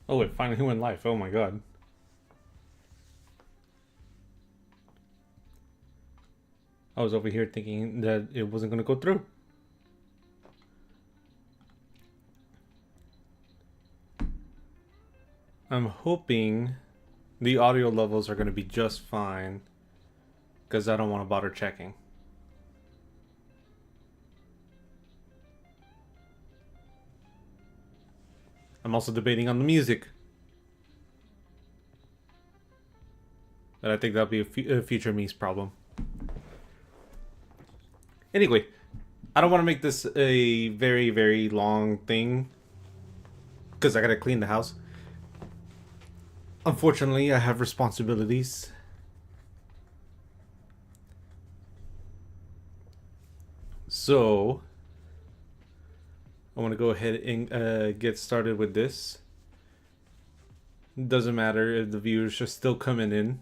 Oh, it finally went live. Oh my god. I was over here thinking that it wasn't going to go through. I'm hoping the audio levels are going to be just fine because I don't want to bother checking. I'm also debating on the music. But I think that'll be a future me's problem. Anyway, I don't want to make this a very, very long thing because I gotta clean the house. Unfortunately, I have responsibilities. So, I want to go ahead and get started with this. Doesn't matter if the viewers are still coming in.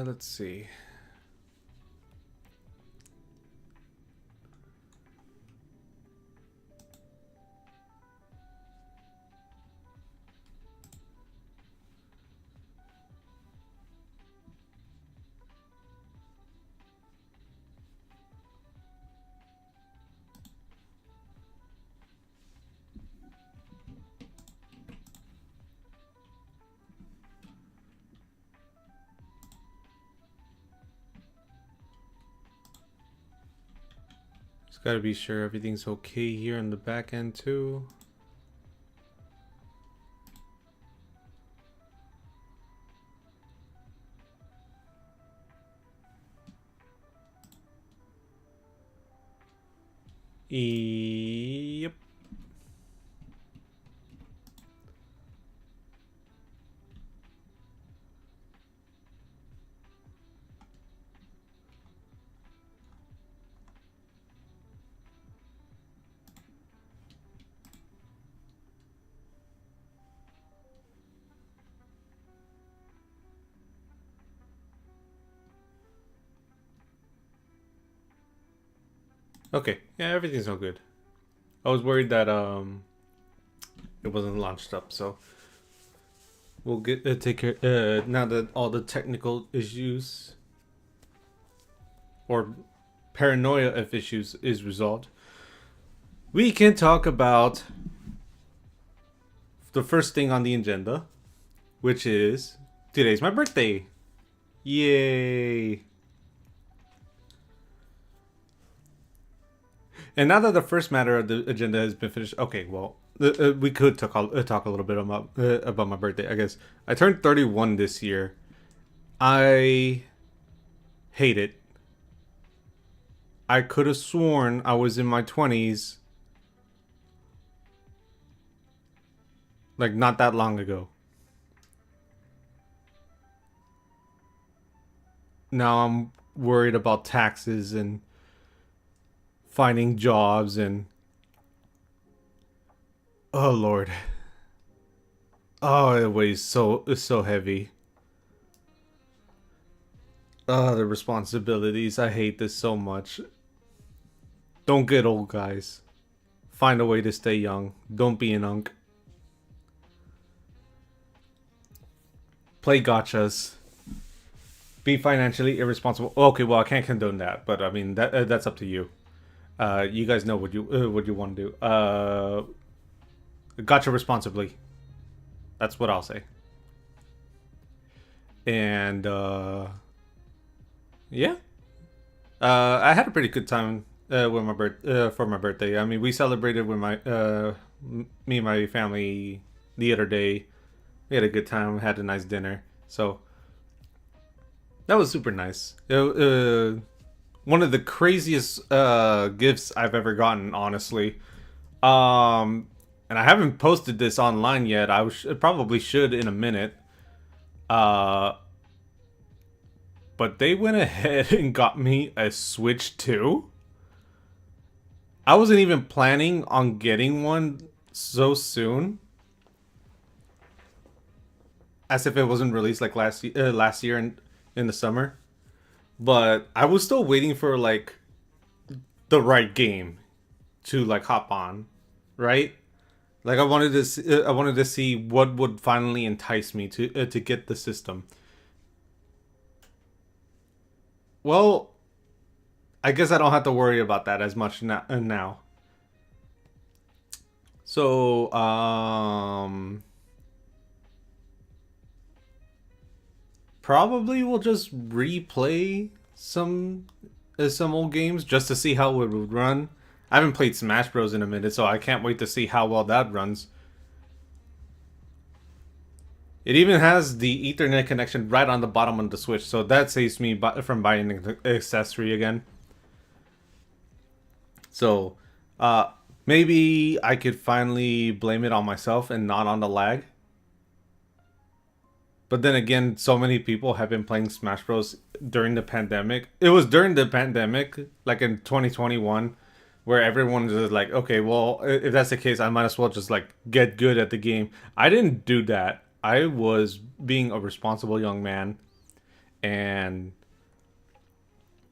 Let's see. Just gotta be sure everything's okay here on the back end too. Yep. Okay. Yeah, everything's all good. I was worried that it wasn't launched up, so we'll get take care now that all the technical issues or paranoia of issues is resolved. We can talk about the first thing on the agenda, which is today's my birthday. Yay! And now that the first matter of the agenda has been finished, okay, well, we could talk a little bit about my birthday. I guess I turned 31 this year. I hate it. I could have sworn I was in my 20s, like not that long ago. Now I'm worried about taxes and finding jobs and oh lord, oh it weighs it's so heavy. Oh, the responsibilities. I hate this so much. Don't get old, guys. Find a way to stay young. Don't be an unk. Play gotchas. Be financially irresponsible. Okay, well I can't condone that, but I mean that's up to you. You guys know what you want to do. Gotcha responsibly. That's what I'll say. And yeah, I had a pretty good time with for my birthday. I mean, we celebrated with me and my family the other day. We had a good time. We had a nice dinner. So that was super nice. One of the craziest gifts I've ever gotten, honestly. And I haven't posted this online yet. Probably should in a minute. Uh, but they went ahead and got me a Switch 2. I wasn't even planning on getting one so soon. As if it wasn't released like last year in the summer. But I was still waiting for like the right game to like hop on, right? Like I wanted to see what would finally entice me to get the system. Well, I guess I don't have to worry about that as much now. So, probably we'll just replay some old games just to see how it would run. I haven't played Smash Bros in a minute, so I can't wait to see how well that runs. It even has the Ethernet connection right on the bottom of the Switch, so that saves me from buying an accessory again. So, maybe I could finally blame it on myself and not on the lag. But then again, so many people have been playing Smash Bros during the pandemic. It was during the pandemic, like in 2021, where everyone was like, okay, well, if that's the case, I might as well just like get good at the game. I didn't do that. I was being a responsible young man and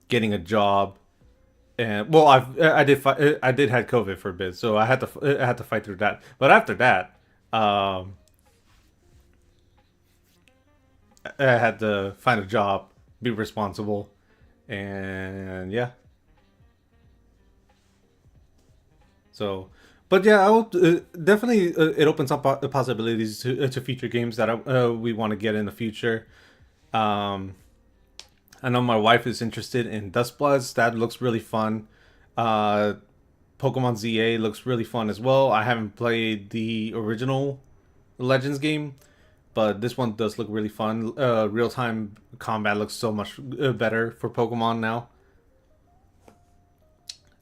getting a job. And well, I did had COVID for a bit, so I had to fight through that. But after that, I had to find a job, be responsible, and yeah. So, but yeah, I will definitely. It opens up the possibilities to future games that we want to get in the future. Um, I know my wife is interested in Dustbloods. That looks really fun. Uh, Pokemon ZA looks really fun as well. I haven't played the original Legends game, but this one does look really fun. Real time combat looks so much better for Pokemon now.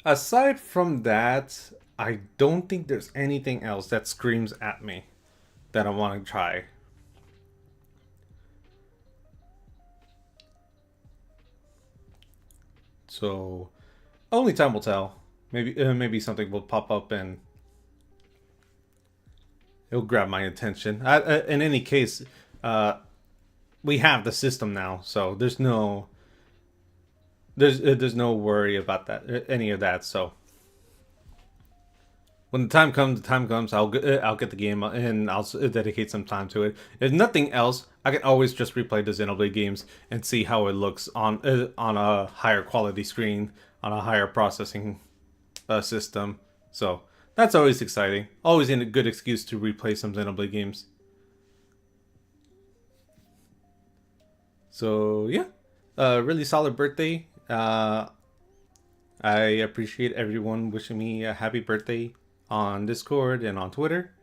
Aside from that, I don't think there's anything else that screams at me that I want to try. So, only time will tell. Maybe something will pop up and it'll grab my attention. In any case, we have the system now, so there's no worry about that, any of that. So when the time comes, I'll get the game and I'll dedicate some time to it. If nothing else, I can always just replay the Xenoblade games and see how it looks on a higher quality screen, on a higher processing system. So that's always exciting. Always a good excuse to replay some Xenoblade games. So yeah, really solid birthday. I appreciate everyone wishing me a happy birthday on Discord and on Twitter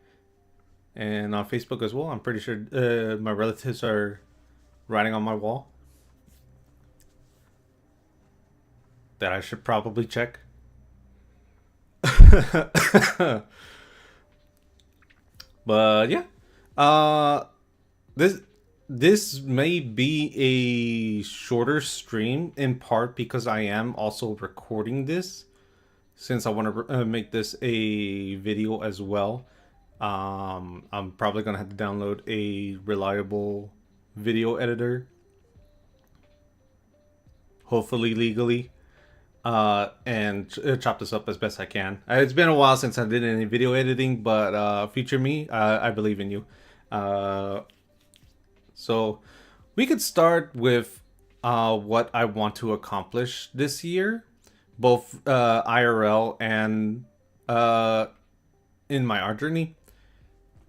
and on Facebook as well. I'm pretty sure my relatives are writing on my wall that I should probably check. But yeah, this this may be a shorter stream in part because I am also recording this since I want to make this a video as well. I'm probably gonna have to download a reliable video editor, hopefully legally, and chop this up as best I can. It's been a while since I did any video editing, but future me, I believe in you. So we could start with what I want to accomplish this year, both IRL and in my art journey.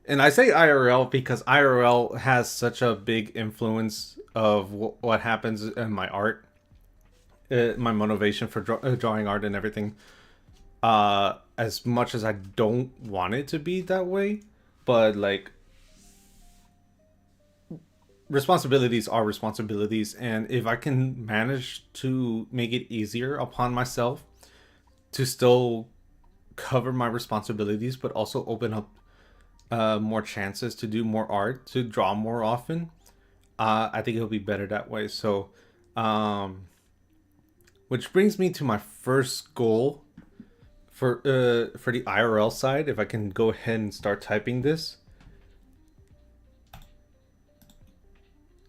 And I say IRL because IRL has such a big influence of what happens in my art, my motivation for drawing art and everything. As much as I don't want it to be that way, but like responsibilities are responsibilities, and if I can manage to make it easier upon myself to still cover my responsibilities, but also open up more chances to do more art, to draw more often, I think it'll be better that way. So, um, which brings me to my first goal for the IRL side. If I can go ahead and start typing this,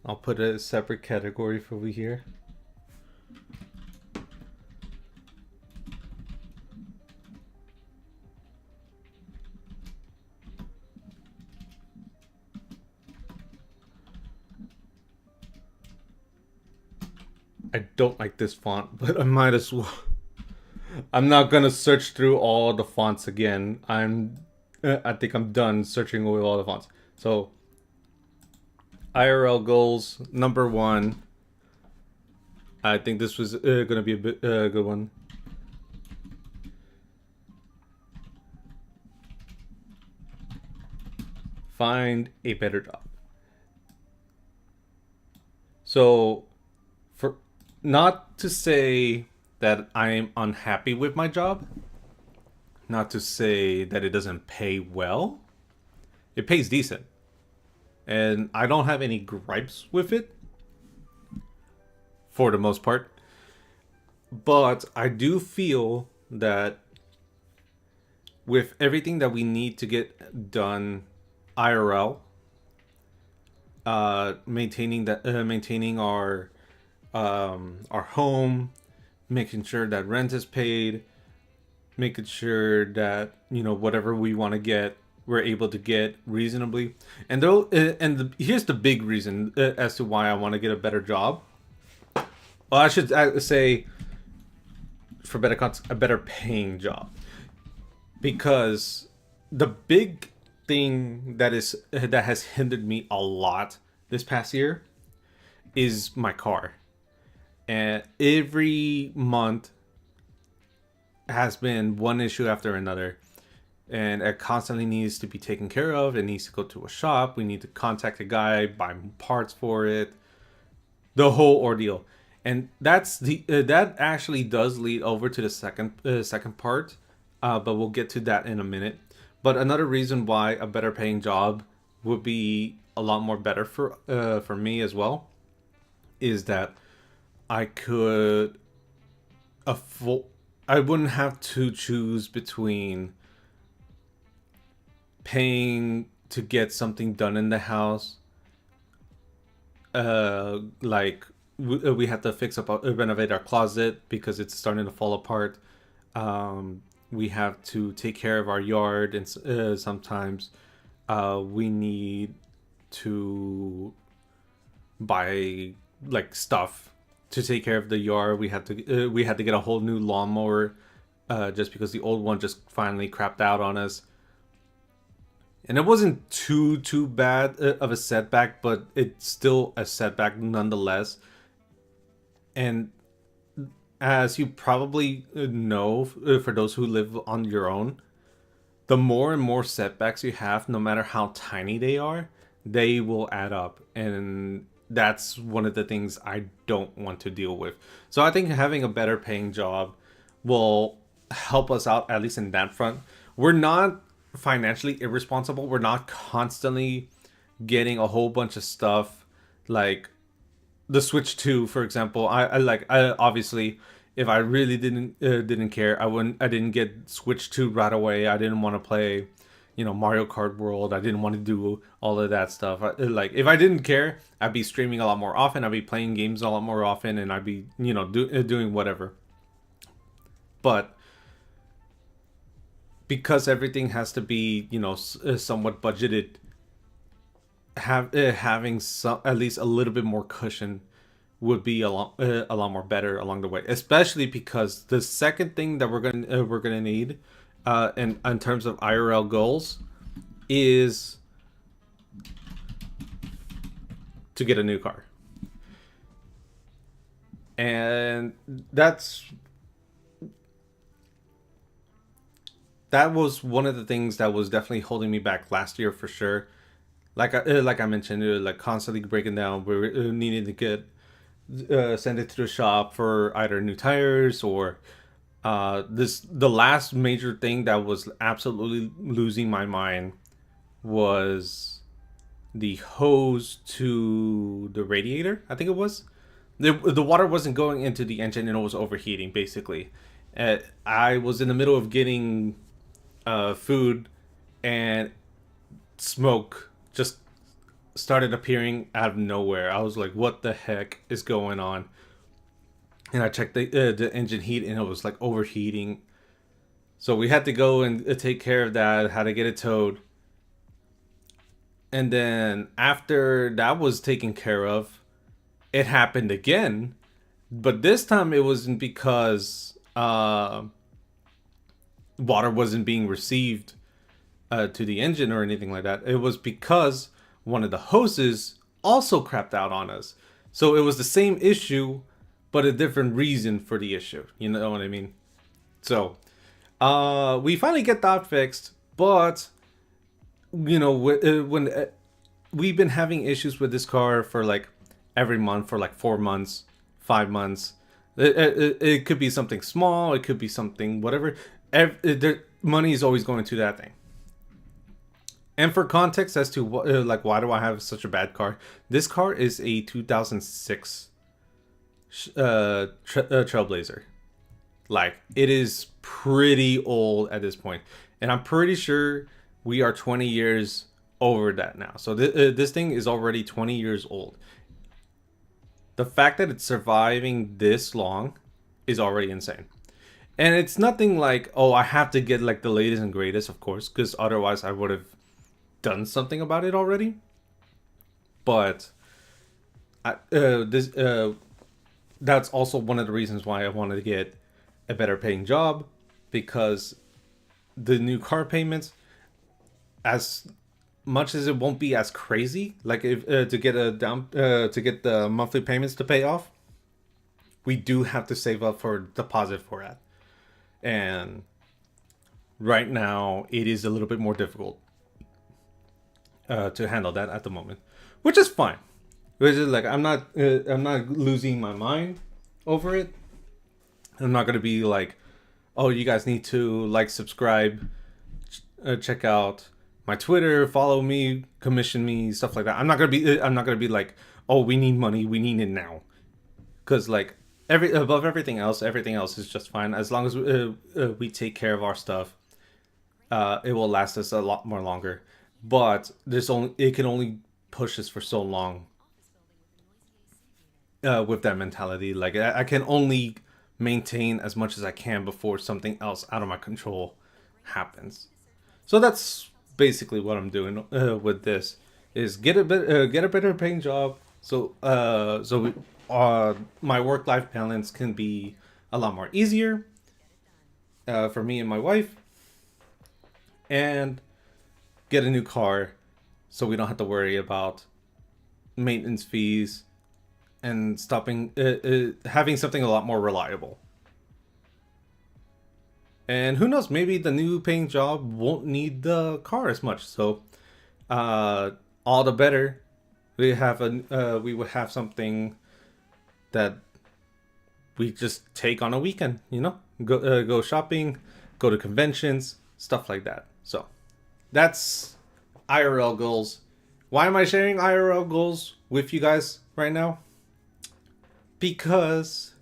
I'll put a separate category for over here. I don't like this font, but I might as well. I'm not gonna search through all the fonts again. I think I'm done searching with all the fonts. So, IRL goals number one. I think this was gonna be a bit good one. Find a better job. So, for not to say that I'm unhappy with my job, not to say that it doesn't pay well. It pays decent. And I don't have any gripes with it for the most part. But I do feel that with everything that we need to get done IRL, maintaining our home, making sure that rent is paid, making sure that whatever we want to get, we're able to get reasonably. And here's the big reason as to why I want to get a better job. Well, I should say for a better paying job, because the big thing that has hindered me a lot this past year is my car. And every month has been one issue after another, and it constantly needs to be taken care of. It needs to go to a shop. We need to contact a guy, buy parts for it, the whole ordeal. And that actually does lead over to the second part, but we'll get to that in a minute. But another reason why a better paying job would be a lot more better for me as well is that I could afford. I wouldn't have to choose between paying to get something done in the house, like we have to renovate our closet because it's starting to fall apart. We have to take care of our yard, and sometimes we need to buy like stuff to take care of the yard. We had to get a whole new lawnmower just because the old one just finally crapped out on us. And it wasn't too bad of a setback, but it's still a setback nonetheless. And as you probably know, for those who live on your own, the more and more setbacks you have, no matter how tiny they are, they will add up. And that's one of the things I don't want to deal with. So I think having a better paying job will help us out, at least in that front. We're not financially irresponsible. We're not constantly getting a whole bunch of stuff like the Switch 2, for example. I obviously, if I really didn't care, I didn't get Switch 2 right away. I didn't want to play, Mario Kart World. I didn't want to do all of that stuff. Like, if I didn't care, I'd be streaming a lot more often. I'd be playing games a lot more often, and I'd be, doing whatever. But because everything has to be, somewhat budgeted, having some, at least a little bit more cushion would be a lot more better along the way. Especially because the second thing that we're gonna need, in terms of IRL goals, is to get a new car. And that was one of the things that was definitely holding me back last year for sure. like I mentioned, like constantly breaking down. We're needing to get send it to the shop for either new tires or the last major thing that was absolutely losing my mind was the hose to the radiator. I think it was the water wasn't going into the engine and it was overheating basically. I was in the middle of getting food and smoke just started appearing out of nowhere. I was like, "What the heck is going on?" And I checked the engine heat, and it was like overheating. So we had to go and take care of that. Had to get it towed, and then after that was taken care of, it happened again. But this time it wasn't because water wasn't being received to the engine or anything like that. It was because one of the hoses also crapped out on us. So it was the same issue, but a different reason for the issue. You know what I mean? So we finally get that fixed, but you know when we've been having issues with this car for like every month for like 4 months, 5 months. It could be something small. It could be something whatever. Money is always going to that thing. And for context as to what, like, why do I have such a bad car? This car is a 2006 Trailblazer. Like, it is pretty old at this point, and I'm pretty sure we are 20 years over that now. So this thing is already 20 years old. The fact that it's surviving this long is already insane. And it's nothing like, oh, I have to get like the latest and greatest, of course, because otherwise I would have done something about it already. But that's also one of the reasons why I wanted to get a better paying job, because the new car payments, as much as it won't be as crazy, like if to get a down to get the monthly payments to pay off, we do have to save up for deposit for that. And right now it is a little bit more difficult to handle that at the moment, which is fine. Which is like I'm not losing my mind over it. I'm not gonna be like, oh, you guys need to like, subscribe, check out my Twitter, follow me, commission me, stuff like that. I'm not gonna be like, oh, we need money, we need it now, because like everything else is just fine as long as we take care of our stuff. It will last us a lot more longer, but it can only push us for so long. With that mentality, like I can only maintain as much as I can before something else out of my control happens. So that's basically what I'm doing with this, is get a better paying job, so my work life balance can be a lot more easier for me and my wife, and get a new car so we don't have to worry about maintenance fees and stopping having something a lot more reliable. And who knows, maybe the new paying job won't need the car as much. So all the better. We would have something that we just take on a weekend, you know? Go shopping, go to conventions, stuff like that. So that's IRL goals. Why am I sharing IRL goals with you guys right now? Because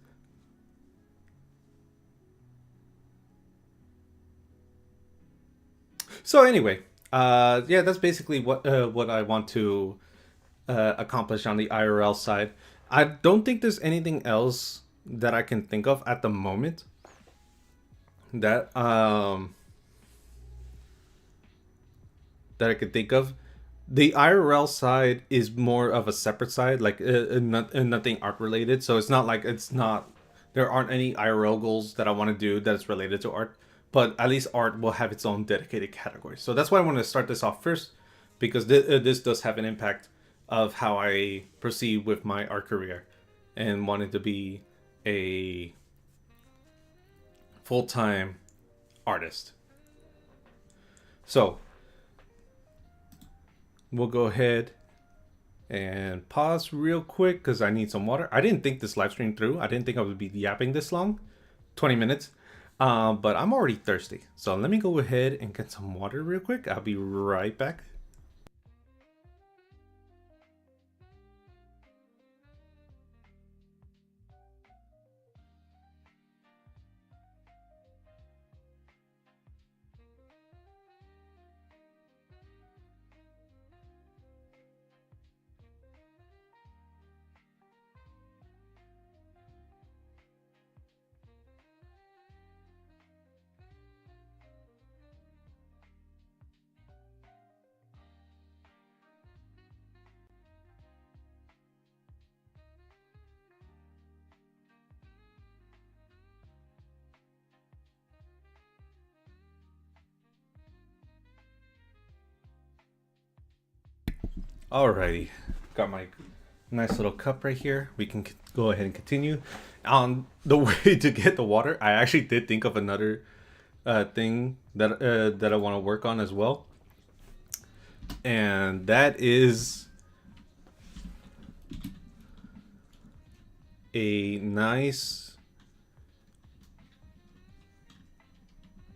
so anyway, yeah, that's basically what I want to accomplish on the IRL side. I don't think there's anything else that I can think of at the moment that that I could think of. The IRL side is more of a separate side, like nothing art related. So it's not like there aren't any IRL goals that I want to do that's related to art, but at least art will have its own dedicated category. So that's why I want to start this off first, because this does have an impact of how I proceed with my art career and wanting to be a full-time artist. So we'll go ahead and pause real quick because I need some water. I didn't think this live stream through. I didn't think I would be yapping this long, 20 minutes. But I'm already thirsty. So let me go ahead and get some water real quick. I'll be right back. Alrighty, got my nice little cup right here. We can go ahead and continue. On the way to get the water, I actually did think of another thing that I want to work on as well, and that is a nice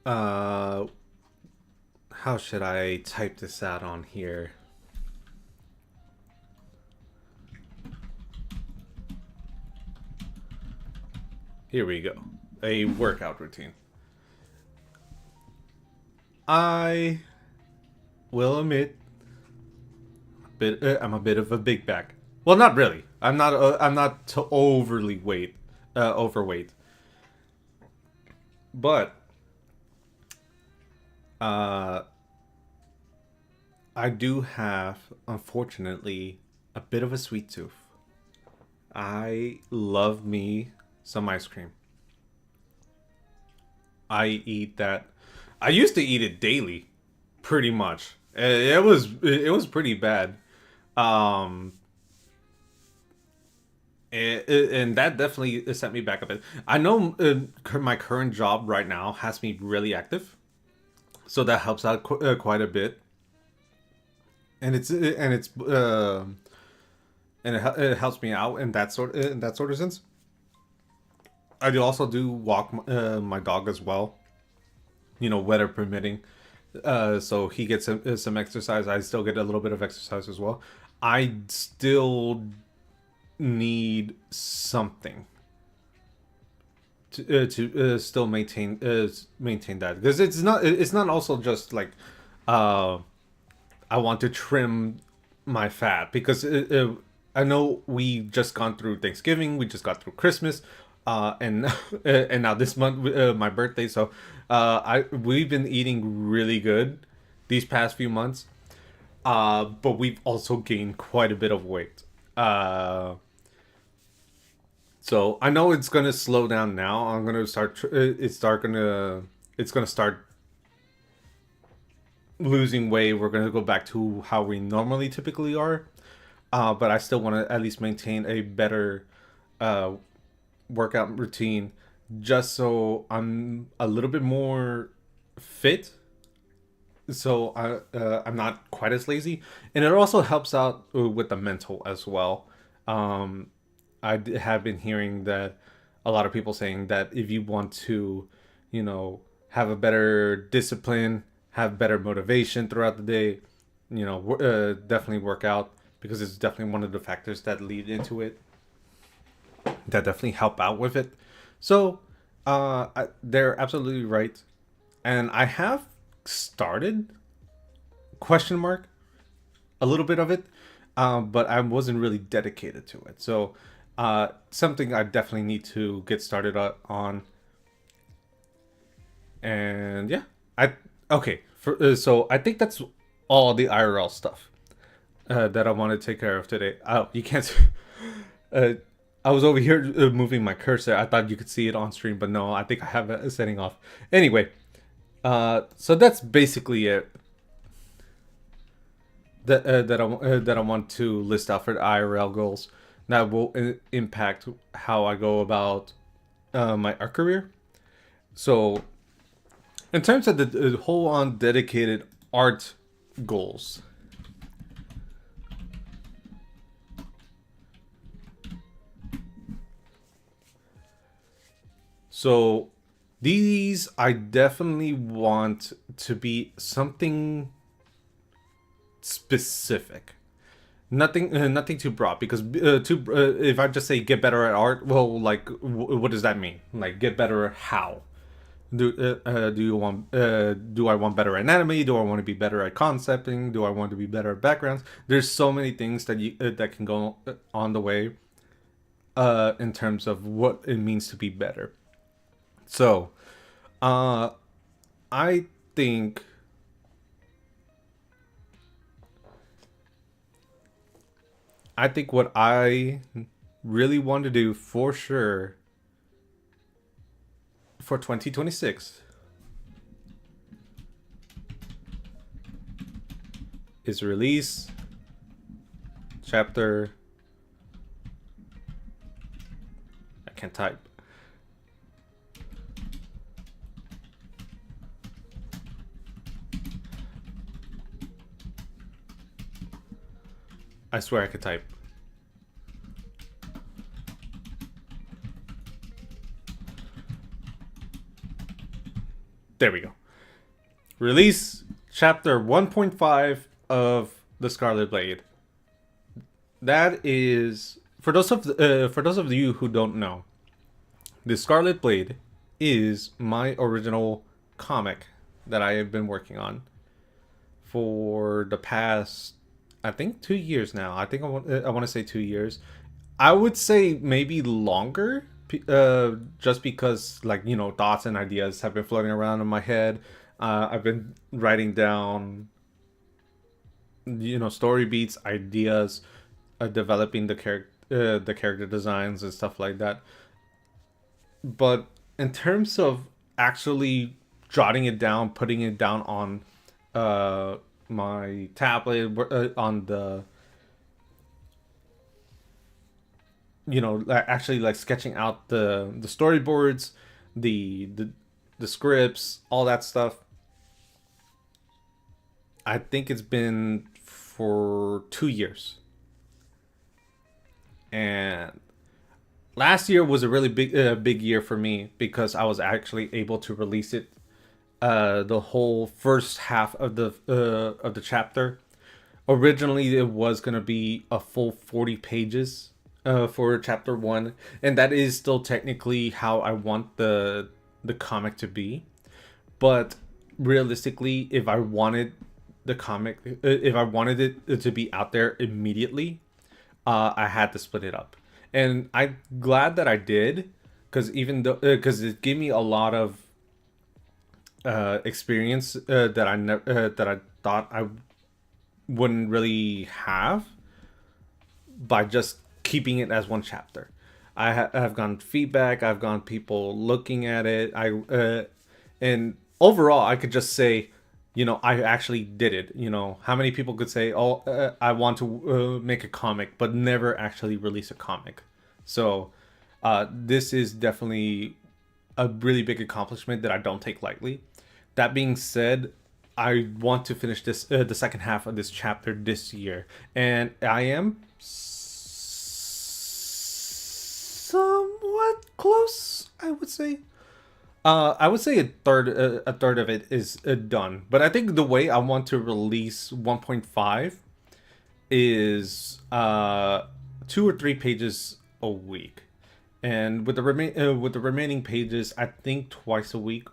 how should I type this out on here? Here we go. A workout routine. I will admit, I'm a bit of a big back. Well, not really. I'm not overly overweight. But uh, I do have, unfortunately, a bit of a sweet tooth. I love me some ice cream. I eat that. I used to eat it daily, pretty much. It was pretty bad. Um, and that definitely set me back a bit. I know my current job right now has me really active, so that helps out quite a bit. And it helps me out in that sort of sense. I do also do walk my dog as well, weather permitting. So he gets some exercise. I still get a little bit of exercise as well. I still need something to still maintain that, because it's not also just like I want to trim my fat, because I know we just gone through Thanksgiving, we just got through Christmas, and and now this month my birthday. So we've been eating really good these past few months, but we've also gained quite a bit of weight. So I know it's gonna slow down now. I'm gonna start. It's gonna start losing weight. We're gonna go back to how we normally typically are. But I still want to at least maintain a better uh, workout routine, just so I'm a little bit more fit. So I'm not quite as lazy, and it also helps out with the mental as well. Um, have been hearing that a lot of people saying that if you want to, have a better discipline, have better motivation throughout the day, definitely work out, because it's definitely one of the factors that lead into it, that definitely help out with it. So they're absolutely right, and I have started, question mark, a little bit of it, but I wasn't really dedicated to it. So something I definitely need to get started on. And yeah, I okay. So I think that's all the IRL stuff that I want to take care of today. Oh, you can't. Uh, I was over here moving my cursor. I thought you could see it on stream, but no, I think I have it setting off. Anyway, so that's basically it. That I want to list out for the IRL goals that will impact how I go about my art career. So, in terms of the whole on dedicated art goals, So these I definitely want to be something specific. Nothing too broad, because if I just say get better at art, well, like what does that mean? Like get better at how? Do I want better at anatomy? Do I want to be better at concepting? Do I want to be better at backgrounds? There's so many things that can go on the way in terms of what it means to be better. So, uh, I think what I really want to do for sure for 2026 is release chapter. I can't type. I swear I could type. There we go. Release chapter 1.5 of the Scarlet Blade. That is for those of you who don't know, the Scarlet Blade is my original comic that I have been working on for the past, I think, 2 years now. I think I want to say 2 years. I would say maybe longer, just because, like, thoughts and ideas have been floating around in my head. I've been writing down, story beats, ideas, developing the character designs and stuff like that. But in terms of actually jotting it down, putting it down on my tablet, on the, actually, like, sketching out the storyboards, the scripts, all that stuff, I think it's been for 2 years. And last year was a really big year for me, because I was actually able to release it, the whole first half of the chapter. Originally, it was gonna be a full 40 pages for chapter one, and that is still technically how I want the comic to be. But realistically, if I wanted it to be out there immediately, I had to split it up, and I'm glad that I did, because it gave me a lot of experience that I thought I wouldn't really have by just keeping it as one chapter. I've gotten feedback. I've gotten people looking at it. And overall, I could just say, I actually did it. How many people could say, "Oh, I want to make a comic," but never actually release a comic? So, this is definitely a really big accomplishment that I don't take lightly. That being said, I want to finish the second half of this chapter this year, and I am somewhat close, I would say. I would say a third of it is done, but I think the way I want to release 1.5 is 2 or 3 pages a week, and with the remaining pages, I think twice a week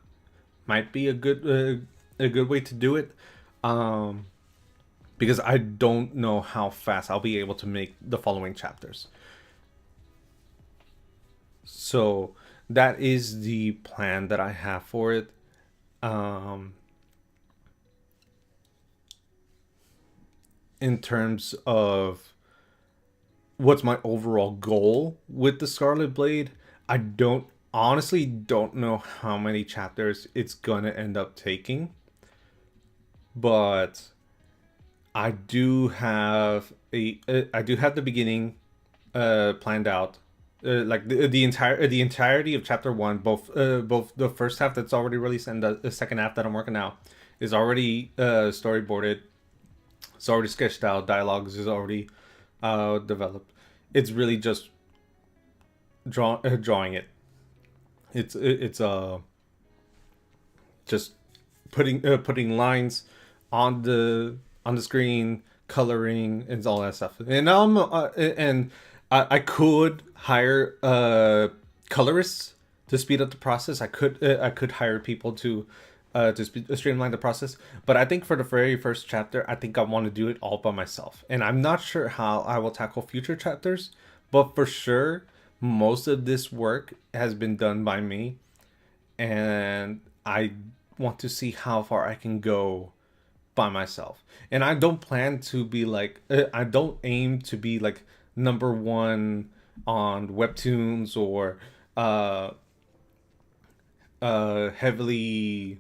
might be a good way to do it. Um, because I don't know how fast I'll be able to make the following chapters. So that is the plan that I have for it. Um, in terms of what's my overall goal with the Scarlet Blade, I don't know how many chapters it's gonna end up taking, but I do have the beginning planned out. Like the entirety of chapter one, both the first half that's already released and the second half that I'm working now, is already storyboarded. It's already sketched out. Dialogues is already developed. It's really just drawing it. It's just putting lines on the screen, coloring, and all that stuff. And I could hire colorists to speed up the process. I could hire people to streamline the process. But I think for the very first chapter, I think I want to do it all by myself, and I'm not sure how I will tackle future chapters. But for sure, most of this work has been done by me, and I want to see how far I can go by myself. And I don't plan to be like, I don't aim to be like number one on webtoons or uh heavily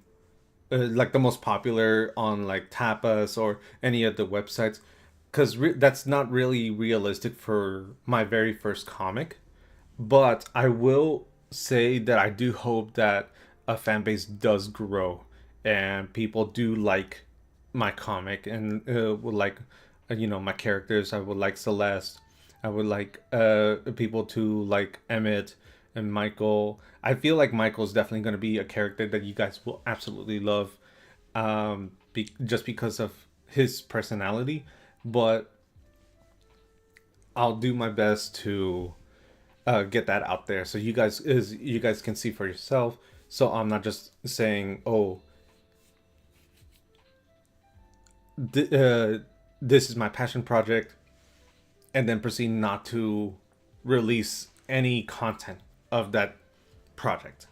like the most popular on like tapas or any of the websites, because that's not really realistic for my very first comic. But I will say that I do hope that a fan base does grow and people do like my comic and would like, my characters. I would like Celeste. I would like people to like Emmett and Michael. I feel like Michael's definitely going to be a character that you guys will absolutely love, just because of his personality. But I'll do my best to get that out there so you guys can see for yourself. So I'm not just saying, oh, this is my passion project, and then proceed not to release any content of that project.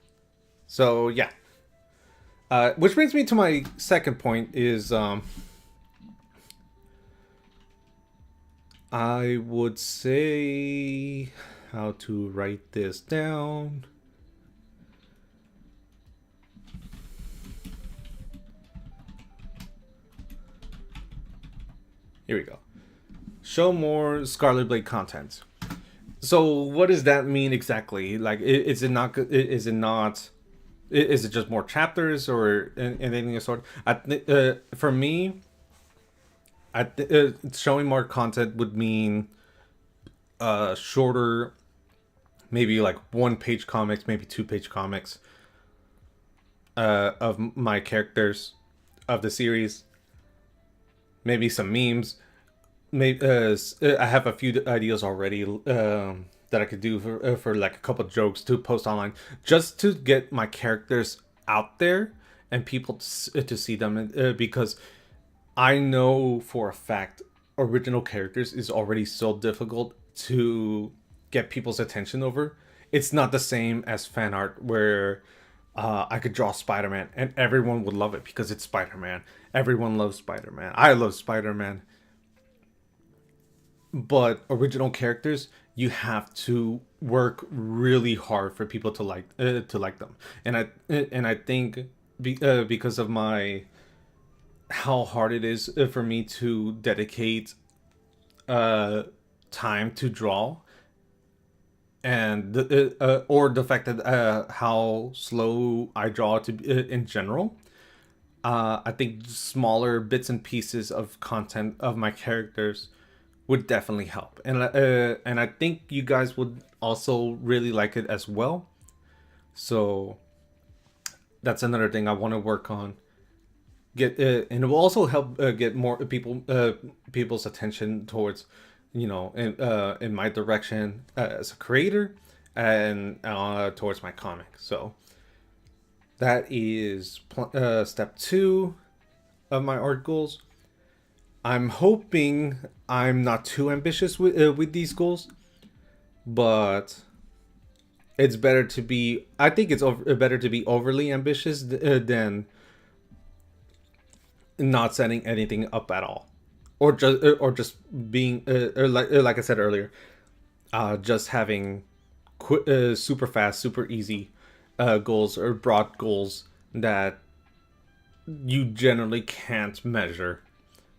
So yeah, which brings me to my second point is I would say how to write this down. Here we go. Show more Scarlet Blade content. So what does that mean exactly? Like, is it not? Is it not? Is it just more chapters or anything of sort? For me, showing more content would mean shorter, maybe like 1 page comics, maybe 2 page comics of my characters of the series. Maybe some memes. Maybe I have a few ideas already that I could do for like a couple jokes to post online, just to get my characters out there and people to see them, because I know for a fact original characters is already so difficult to get people's attention over. It's not the same as fan art where I could draw Spider-Man and everyone would love it because it's Spider-Man. Everyone loves Spider-Man. I love Spider-Man. But original characters, you have to work really hard for people to like them. And I think because of my how hard it is for me to dedicate uh time to draw, and or the fact that how slow I draw to in general. I think smaller bits and pieces of content of my characters would definitely help, and I think you guys would also really like it as well. So that's another thing I want to work on. Get and it will also help get more people's attention towards, in my direction as a creator, and towards my comic. So that is step 2 of my art goals. I'm hoping I'm not too ambitious with these goals, but it's better to be. I think it's better to be overly ambitious than not setting anything up at all, or just being or like I said earlier, just having super fast, super easy goals or broad goals that you generally can't measure.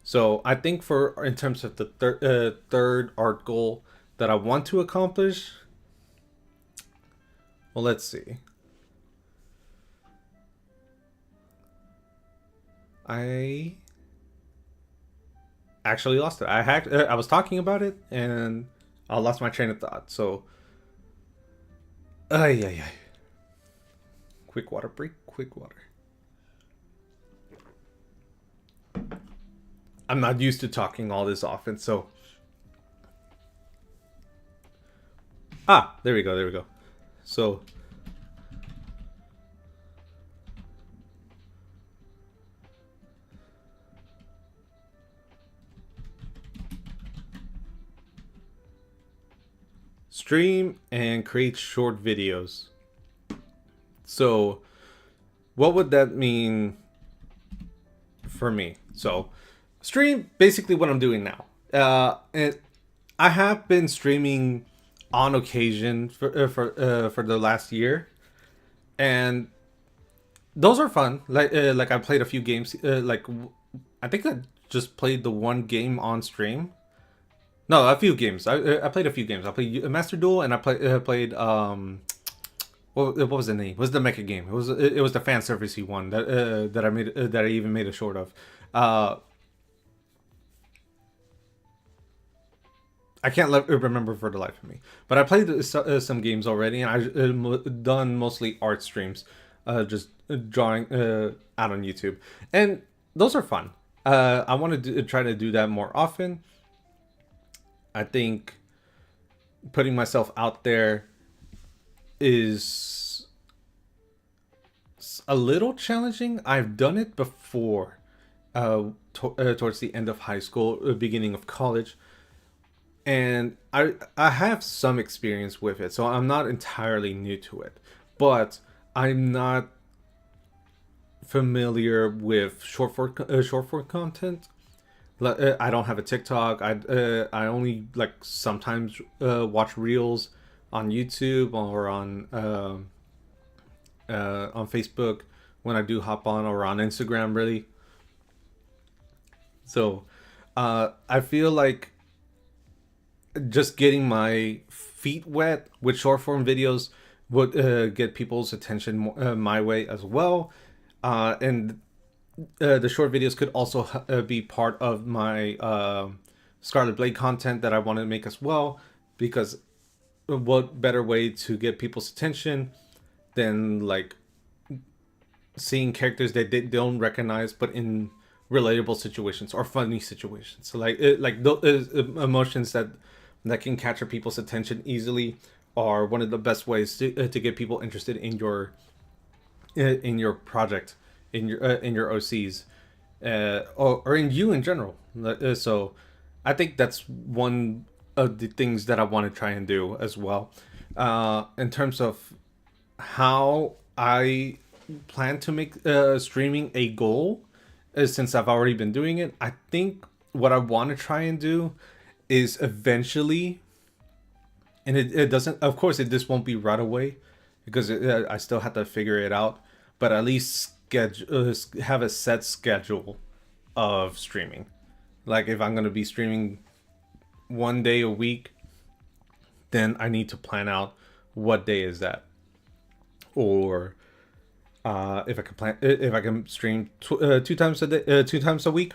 So I think for in terms of the third art goal that I want to accomplish, well, let's see. I actually lost it. I was talking about it and I lost my train of thought. So, ay ay ay. quick water break. Quick water. I'm not used to talking all this often, so. There we go. There we go. So. Stream and create short videos. So, what would that mean for me? So, stream basically what I'm doing now. And I have been streaming on occasion for the last year, and those are fun. Like I played a few games. I think I just played the one game on stream. No, a few games. I played a few games. I played Master Duel, and I played what was the name? It was the mecha game? It was the fan servicey one that I made that I even made a short of. I can't remember for the life of me. But I played some games already, and I've done mostly art streams, just drawing out on YouTube, and those are fun. I want to try to do that more often. I think putting myself out there is a little challenging. I've done it before, towards the end of high school, beginning of college, and I have some experience with it, so I'm not entirely new to it, but I'm not familiar with short form content. I don't have a TikTok. I only like sometimes watch reels on YouTube or on Facebook when I do hop on, or on Instagram, really. So I feel like just getting my feet wet with short form videos would get people's attention my way as well, and the short videos could also be part of my Scarlet Blade content that I want to make as well, because what better way to get people's attention than like seeing characters that they don't recognize, but in relatable situations or funny situations. So like those emotions that can capture people's attention easily are one of the best ways to get people interested in your project, in your OCs, or in you in general. So I think that's one of the things that I want to try and do as well. In terms of how I plan to make streaming a goal, since I've already been doing it, I think what I want to try and do is eventually, and it doesn't, of course, this won't be right away, because I still have to figure it out, but at least have a set schedule of streaming. Like if I'm going to be streaming one day a week, then I need to plan out what day is that, or if I can stream 2 times a day, 2 times a week,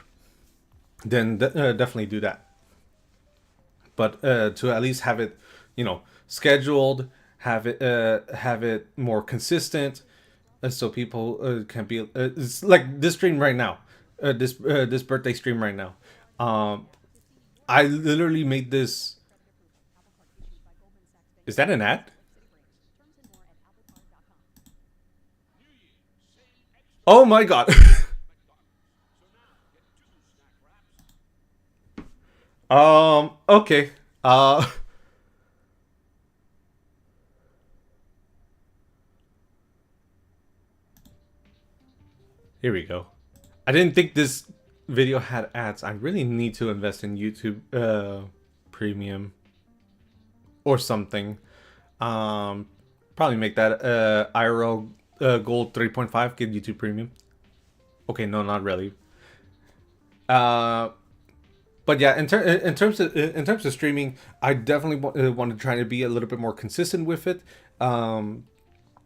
then definitely do that. But to at least have it, scheduled, have it more consistent, so people can be. It's like this stream right now, this birthday stream right now. I literally made this. Is that an ad? Oh my god. Okay. Here we go. I didn't think this video had ads. I really need to invest in YouTube Premium or something. Probably make that IRL Gold 3.5 get YouTube Premium. Okay, no, not really. But yeah, in terms of streaming, I definitely want to try to be a little bit more consistent with it.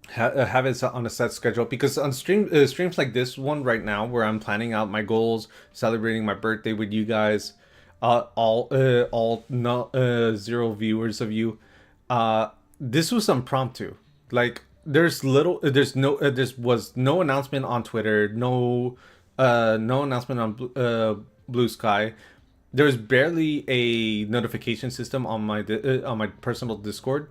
Have it on a set schedule, because on streams like this one right now, where I'm planning out my goals, celebrating my birthday with you guys, all not 0 viewers of you. This was impromptu. Like there was no announcement on Twitter, no announcement on Blue Sky. There was barely a notification system on my personal Discord,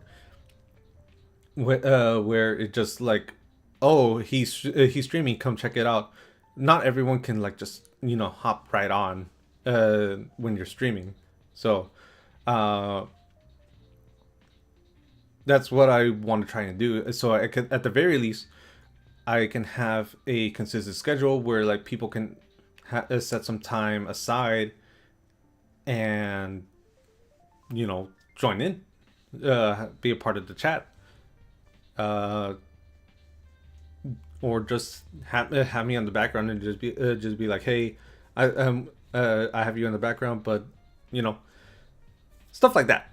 where it just like, oh, he's streaming, come check it out. Not everyone can like just hop right on when you're streaming, so uh that's what I want to try and do. So I could, at the very least, I can have a consistent schedule where like people can set some time aside and join in, be a part of the chat, uh, or just have me on the background and just be like, hey, I have you in the background, but you know stuff like that.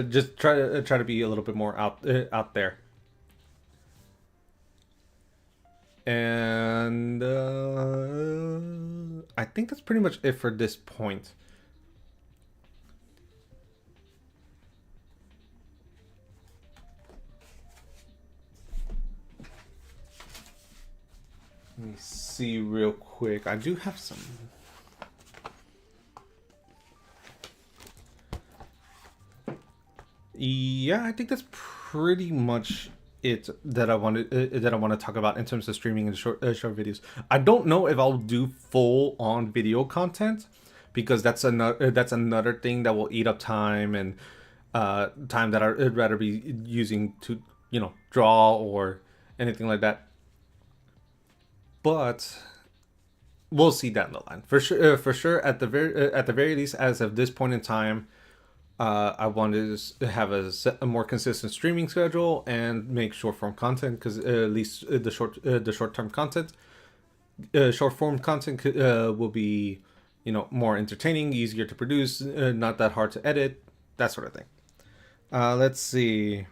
Just try to be a little bit more out there. And I think that's pretty much it for this point. Let me see real quick. I do have some. Yeah, I think that's pretty much it that I wanted that I want to talk about in terms of streaming and short videos. I don't know if I'll do full on video content because that's another thing that will eat up time and time that I'd rather be using to draw or anything like that. But we'll see down the line for sure. For sure, at the very least, as of this point in time, I wanted to have a more consistent streaming schedule and make short form content because at least the short term content, short form content will be more entertaining, easier to produce, not that hard to edit, that sort of thing. Let's see.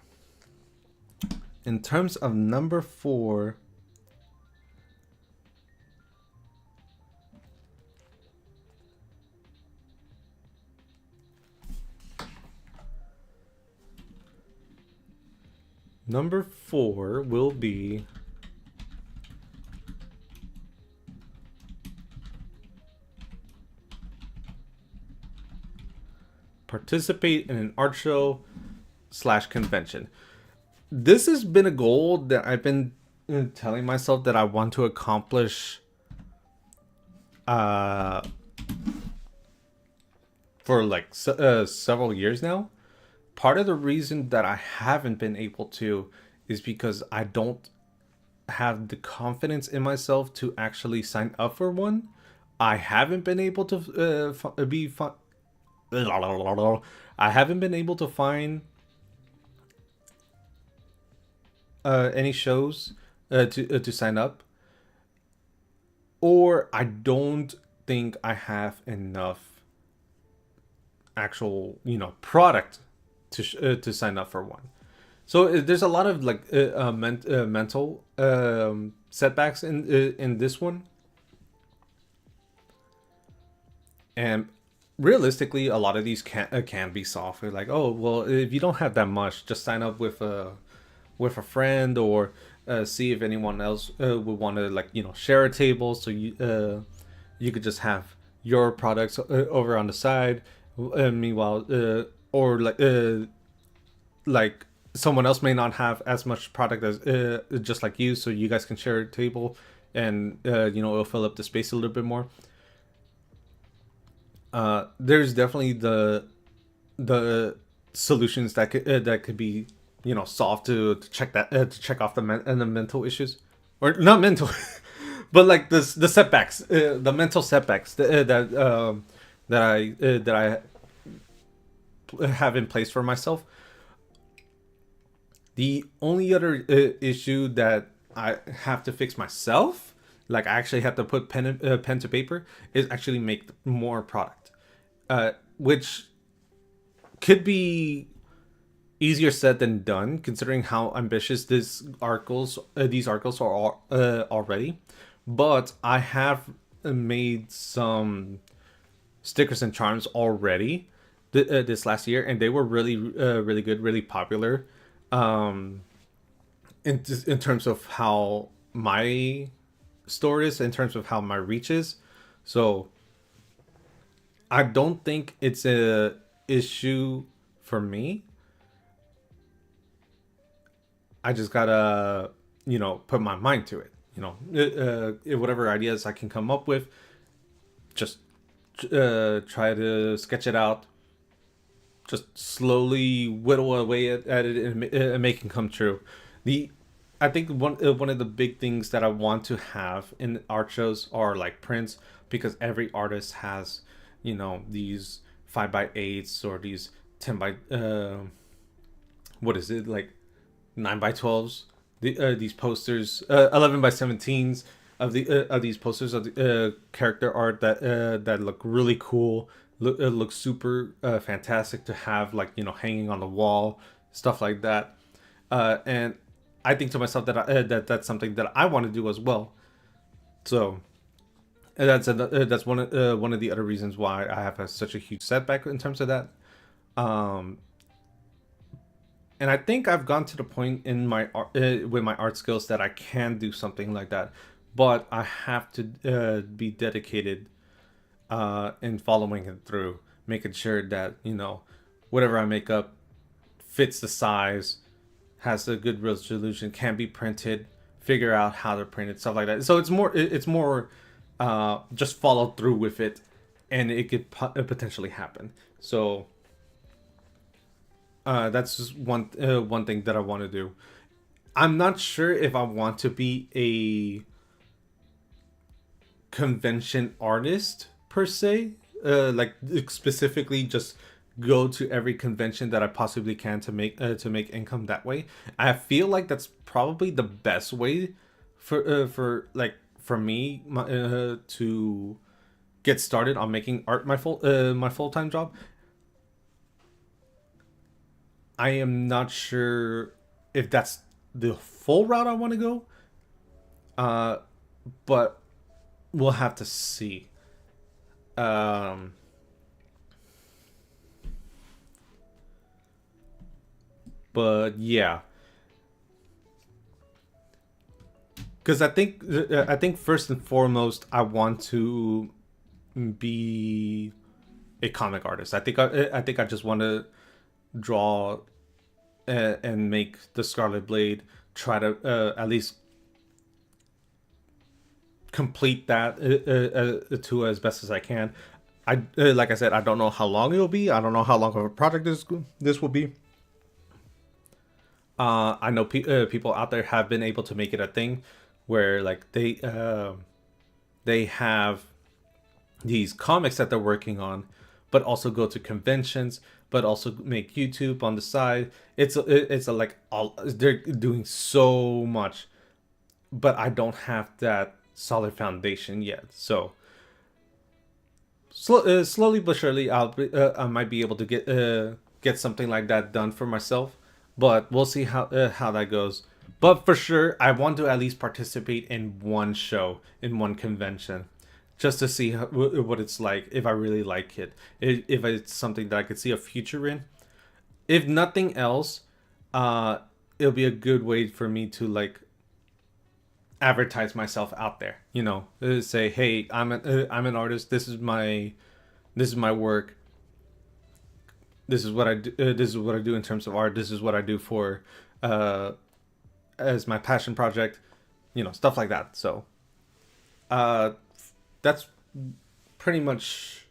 In terms of number 4. Number 4 will be participate in an art show / convention. This has been a goal that I've been telling myself that I want to accomplish for like several years now. Part of the reason that I haven't been able to is because I don't have the confidence in myself to actually sign up for one. I haven't been able to I haven't been able to find any shows to sign up, or I don't think I have enough actual product to sign up for one. So there's a lot of like mental setbacks in this one, and realistically, a lot of these can be solved. Like, oh well, if you don't have that much, just sign up with a friend, or see if anyone else would want to like share a table, so you could just have your products over on the side. Meanwhile, or like someone else may not have as much product as just like you, so you guys can share a table, and it'll fill up the space a little bit more. There's definitely the solutions that could be solved to check off the mental issues, or not mental, but like the setbacks, the mental setbacks that I have in place for myself. The only other issue that I have to fix myself, like I actually have to put pen to paper, is actually make more product, which could be easier said than done, considering how ambitious these articles are already. But I have made some stickers and charms already this last year, and they were really really good, really popular. in terms of how my store is, in terms of how my reach is. So I don't think it's a issue for me. I just gotta, put my mind to it. Whatever ideas I can come up with, just try to sketch it out. Just slowly whittle away at it and make it come true. The I think one of the big things that I want to have in art shows are like prints, because every artist has, these 5x8s or these 10 by what is it, like 9x12s, these posters, 11x17s of these posters of the character art that look really cool. It looks super fantastic to have, like, hanging on the wall, stuff like that. And I think to myself that that's something that I want to do as well. So that's one of the other reasons why I have such a huge setback in terms of that. Um, and I think I've gone to the point in my art, with my art skills, that I can do something like that, but I have to be dedicated in following it through, making sure that whatever I make up fits the size, has a good resolution, can be printed, figure out how to print it, stuff like that. So it's more just follow through with it, and it could potentially happen. So that's just one thing that I want to do. I'm not sure if I want to be a convention artist per se, like specifically just go to every convention that I possibly can to make income that way. I feel like that's probably the best way for me to get started on making art my full-time job. I am not sure if that's the full route I want to go, uh, but we'll have to see. Um, but yeah, because I think first and foremost I want to be a comic artist. I think I just want to draw and make the Scarlet Blade. Try to at least complete that to as best as I can. Like I said, I don't know how long it'll be. I don't know how long of a project this will be. I know people out there have been able to make it a thing where, like, they have these comics that they're working on, but also go to conventions, but also make YouTube on the side. It's a like all they're doing so much, but I don't have that solid foundation yet. So slowly but surely, I might be able to get something like that done for myself, but we'll see how that goes. But for sure, I want to at least participate in one show, in one convention, just to see what it's like, if I really like it, if it's something that I could see a future in. If nothing else, uh, it'll be a good way for me to, like, advertise myself out there. Say, hey, I'm an artist. This is my work. This is what I do. This is what I do in terms of art. This is what I do for uh, as my passion project. Stuff like that. So uh, that's pretty much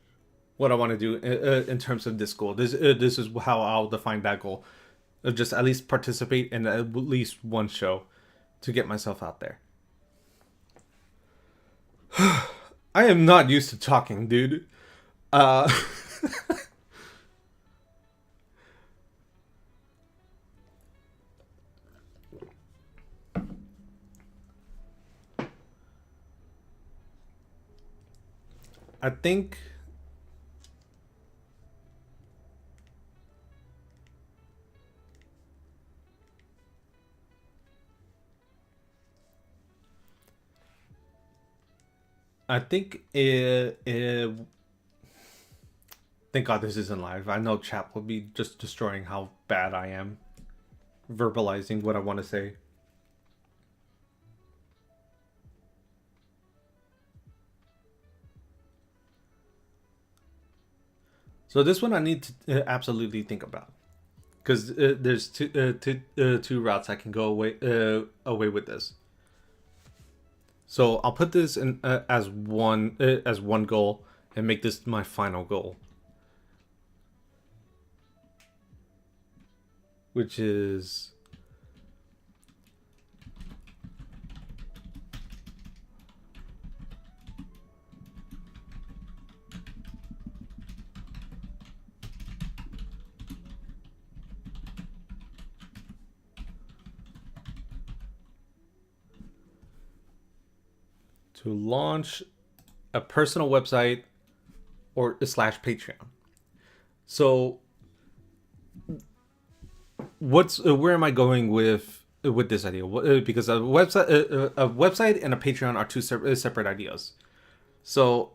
what I want to do in terms of this goal. This is how I'll define that goal. Just at least participate in at least one show to get myself out there. I am not used to talking, dude. Uh, I think I think thank God this isn't live. I know chat will be just destroying how bad I am verbalizing what I want to say. So this one I need to absolutely think about because there's two routes I can go away with this. So I'll put this in as one goal and make this my final goal, which is to launch a personal website or slash Patreon. So what's where am I going with this idea? Because a website and a Patreon are two separate ideas. So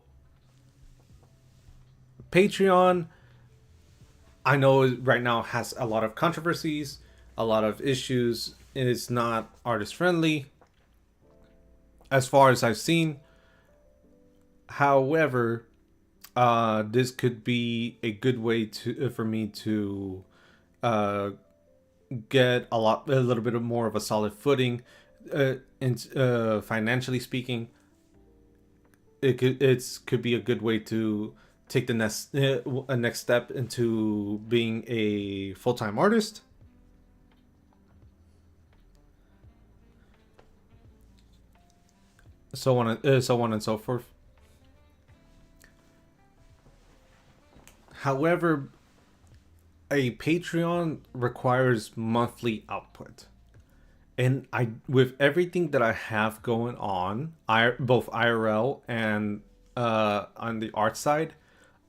Patreon, I know right now has a lot of controversies, a lot of issues. It's not artist friendly, as far as I've seen. However, this could be a good way to for me to uh, get a little bit more of a solid footing, financially speaking. It could be a good way to take the next a next step into being a full time artist. So on and so forth. However, a Patreon requires monthly output. And I with everything that I have going on, I both IRL and on the art side,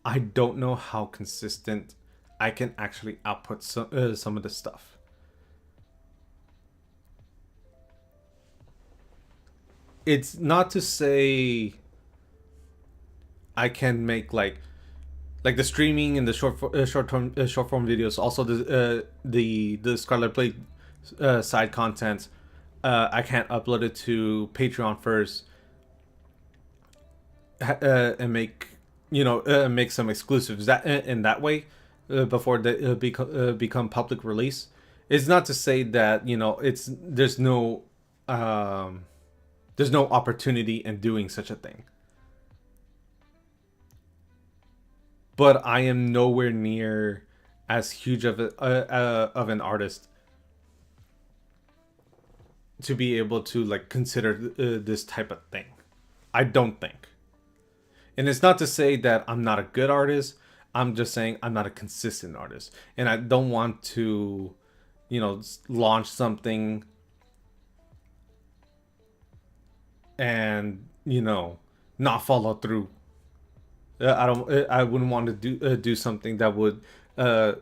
I don't know how consistent I can actually output some of the stuff. It's not to say I can make like the streaming and the short form videos. Also the Scarlet Blade side content. I can't upload it to Patreon first and make make some exclusives that in that way before they become public release. It's not to say that it's um, there's no opportunity in doing such a thing, but I am nowhere near as huge of an artist to be able to like consider this type of thing. I don't think. And it's not to say that I'm not a good artist. I'm just saying I'm not a consistent artist. And I don't want to, launch something and, not follow through. I don't. I wouldn't want to do something that would uh,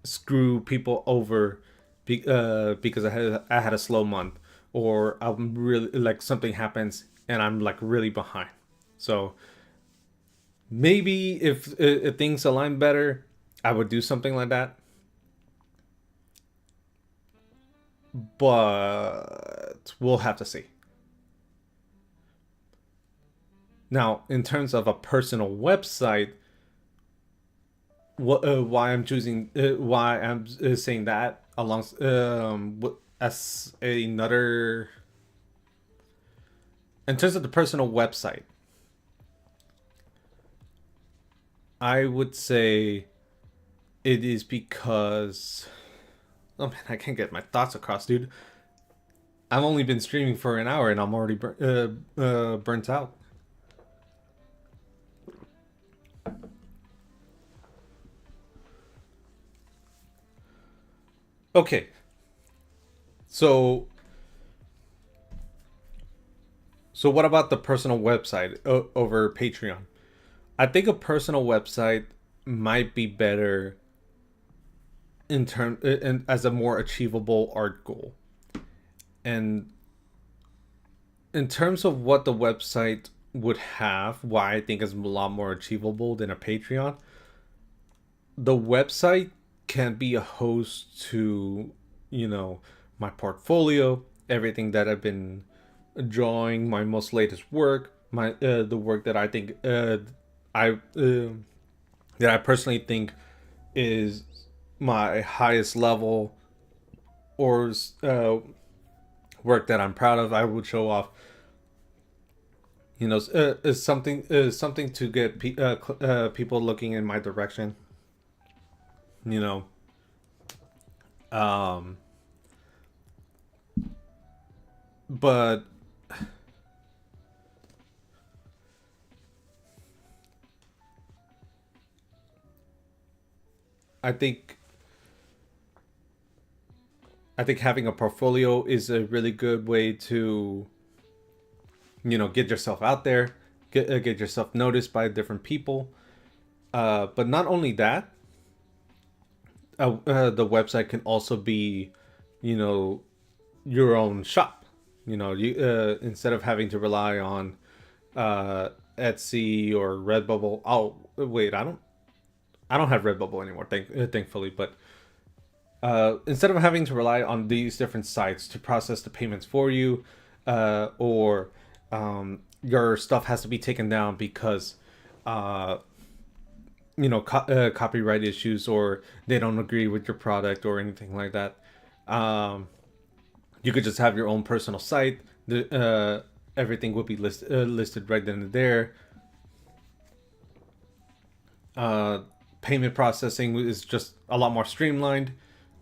screw people over because I had a slow month, or I'm really like something happens and I'm like really behind. So maybe if things align better, I would do something like that. But we'll have to see. Now, in terms of a personal website, why I'm saying that along as another in terms of the personal website, I would say it is because oh man, I can't get my thoughts across, dude. I've only been streaming for an hour and I'm already burnt out. Okay, so what about the personal website over Patreon? I think a personal website might be better as a more achievable art goal. And in terms of what the website would have, why I think is a lot more achievable than a Patreon, the website can be a host to, my portfolio, everything that I've been drawing, my most latest work, my the work that I think I that I personally think is my highest level or work that I'm proud of, I would show off. Is something to get people looking in my direction. You know, um, but I think having a portfolio is a really good way to, get yourself out there, get yourself noticed by different people. But not only that, the website can also be, you know, your own shop. You instead of having to rely on Etsy or Redbubble. Oh wait, I don't have Redbubble anymore, thankfully. But instead of having to rely on these different sites to process the payments for you, or your stuff has to be taken down because uh, copyright issues, or they don't agree with your product or anything like that. Um, you could just have your own personal site. Everything would be listed right then and there. Uh, Payment processing is just a lot more streamlined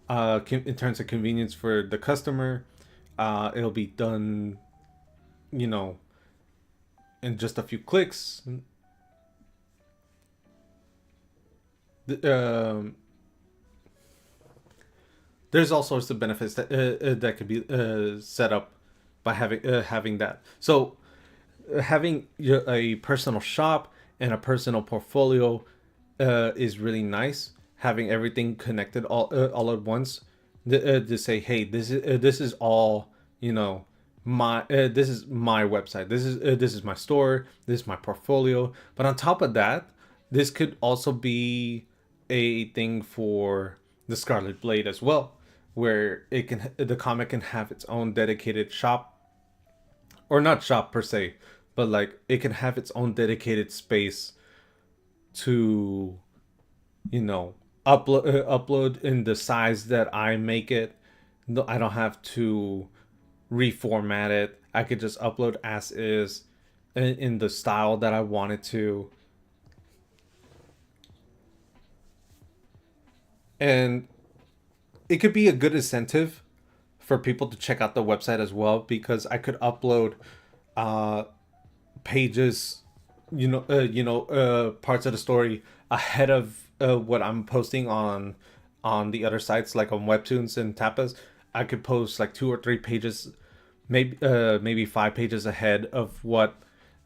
in terms of convenience for the customer. It'll be done, you know, in just a few clicks. Um, there's all sorts of benefits that could be set up by having that. So having a personal shop and a personal portfolio is really nice. Having everything connected all at once to say, hey, this is all, my this is my website. This is my store. This is my portfolio. But on top of that, this could also be a thing for the Scarlet Blade as well, where the comic can have its own dedicated shop, or not shop per se, but like it can have its own dedicated space to, you know, upload in the size that I make it. No, I don't have to reformat it. I could just upload as is in the style that I want it to. And it could be a good incentive for people to check out the website as well, because I could upload uh pages, parts of the story ahead of what I'm posting on the other sites, like on Webtoons and Tapas. I could post like 2 or 3 pages, maybe 5 pages ahead of what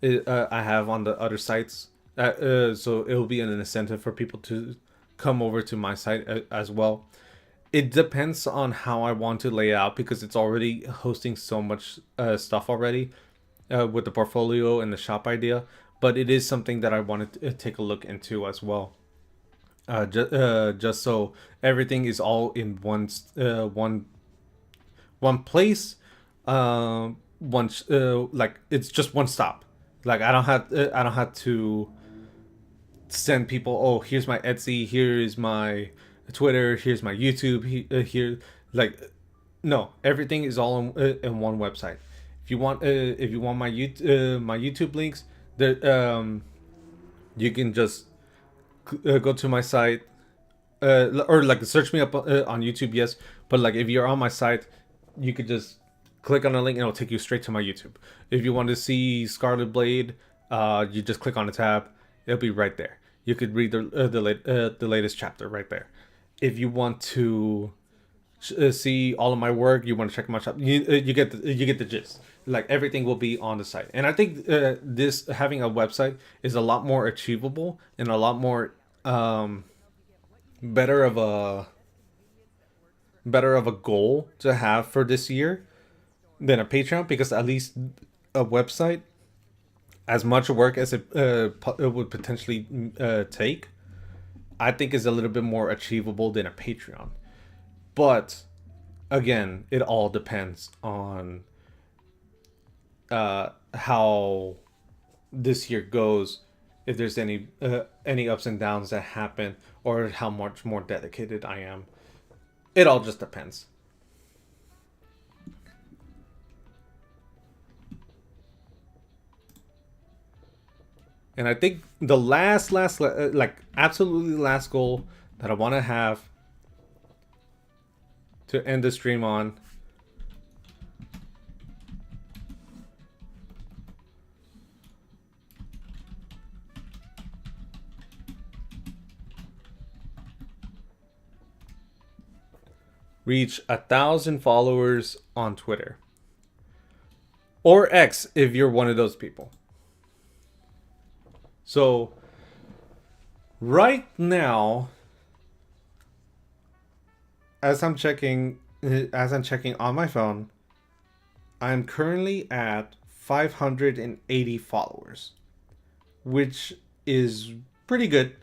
I have on the other sites. So it'll be an incentive for people to come over to my site as well. It depends on how I want to lay it out, because it's already hosting so much stuff already with the portfolio and the shop idea. But it is something that I wanted to take a look into as well. Just so everything is all in one place. Like it's just one stop. Like I don't have to send people, oh, here's my Etsy, here is my Twitter, here's my YouTube, here, like, no, everything is all in one website. If you want my YouTube links, there you can just go to my site, or like search me up on YouTube, yes. But like if you're on my site, you could just click on a link and it'll take you straight to my YouTube. If you want to see Scarlet Blade, you just click on a tab, it'll be right there. You could read the latest chapter right there. If you want to see all of my work, you want to check my shop, you get the gist. Like everything will be on the site. And I think this having a website is a lot more achievable and a lot more better of a goal to have for this year than a Patreon, because at least a website, as much work as it would potentially take, I think is a little bit more achievable than a Patreon. But again, it all depends on how this year goes, if there's any ups and downs that happen, or how much more dedicated I am. It all just depends. And I think the last like absolutely last goal that I want to have to end the stream on reach 1,000 followers on Twitter or X if you're one of those people. So right now, as I'm checking on my phone, I'm currently at 580 followers, which is pretty good.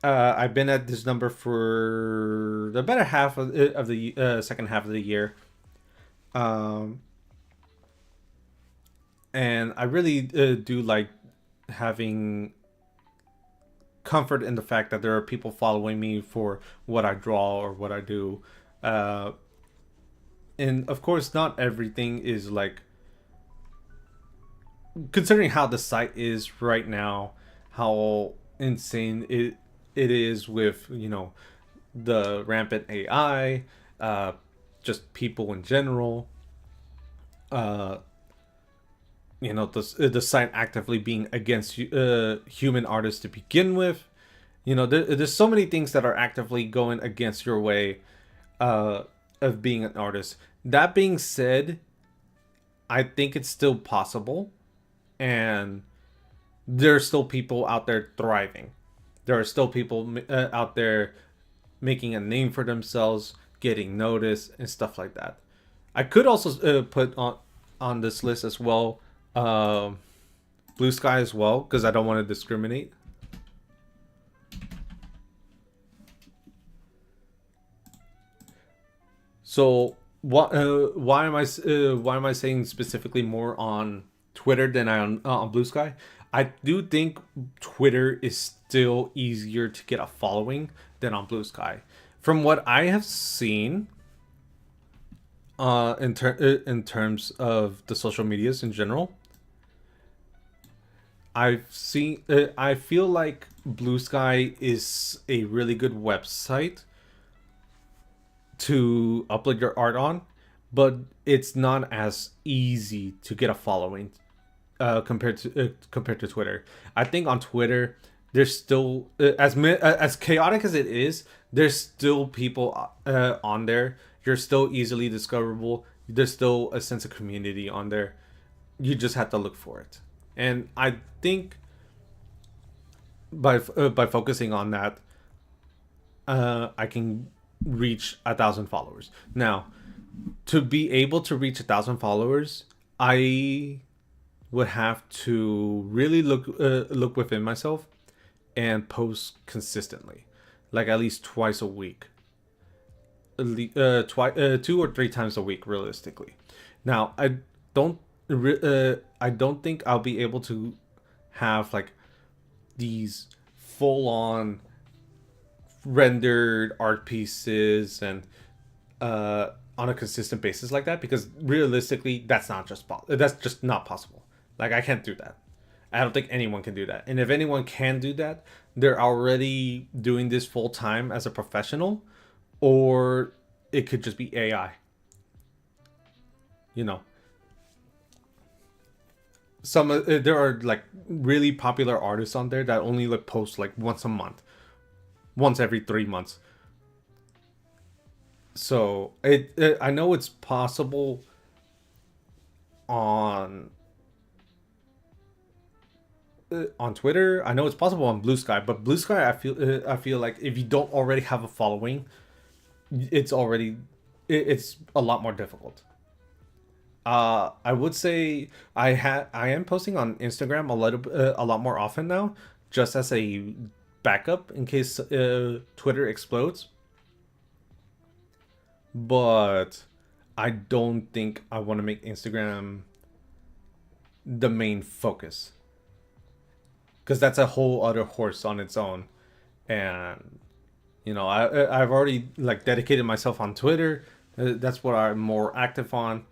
I've been at this number for the better half of the second half of the year. And I really do like having comfort in the fact that there are people following me for what I draw or what I do. Uh, and of course, not everything is like, considering how the site is right now, how insane it is with, you know, the rampant AI, just people in general. Uh, you know, the site actively being against human artists to begin with. You know, there's so many things that are actively going against your way uh, of being an artist. That being said, I think it's still possible, and there are still people out there thriving. There are still people out there making a name for themselves, getting noticed, and stuff like that. I could also put on this list as well, Blue Sky as well, because I don't want to discriminate. So why am I saying specifically more on Twitter than on Blue Sky? I do think Twitter is still easier to get a following than on Blue Sky. From what I have seen, in terms of the social medias in general, I feel like Blue Sky is a really good website to upload your art on, but it's not as easy to get a following compared to Twitter. I think on Twitter there's still as chaotic as it is, there's still people on there. You're still easily discoverable. There's still a sense of community on there. You just have to look for it. And I think by focusing on that, I can reach 1,000 followers. Now, to be able to reach 1,000 followers, I would have to really look within myself and post consistently, like at least twice a week, twice, 2 or 3 times a week, realistically. Now, don't I don't think I'll be able to have like these full on rendered art pieces and on a consistent basis like that, because realistically that's just not possible. Like, I can't do that. I don't think anyone can do that. And if anyone can do that, they're already doing this full time as a professional, or it could just be AI. You know, there are like really popular artists on there that only like post like once a month, once every 3 months. So I know it's possible on on Twitter. I know it's possible on Blue Sky, but Blue Sky, I feel like if you don't already have a following, it's already it's a lot more difficult. I would say I am posting on Instagram a lot more often now, just as a backup in case Twitter explodes. But I don't think I want to make Instagram the main focus. because that's a whole other horse on its own. And I've already like dedicated myself on Twitter. That's what I'm more active on.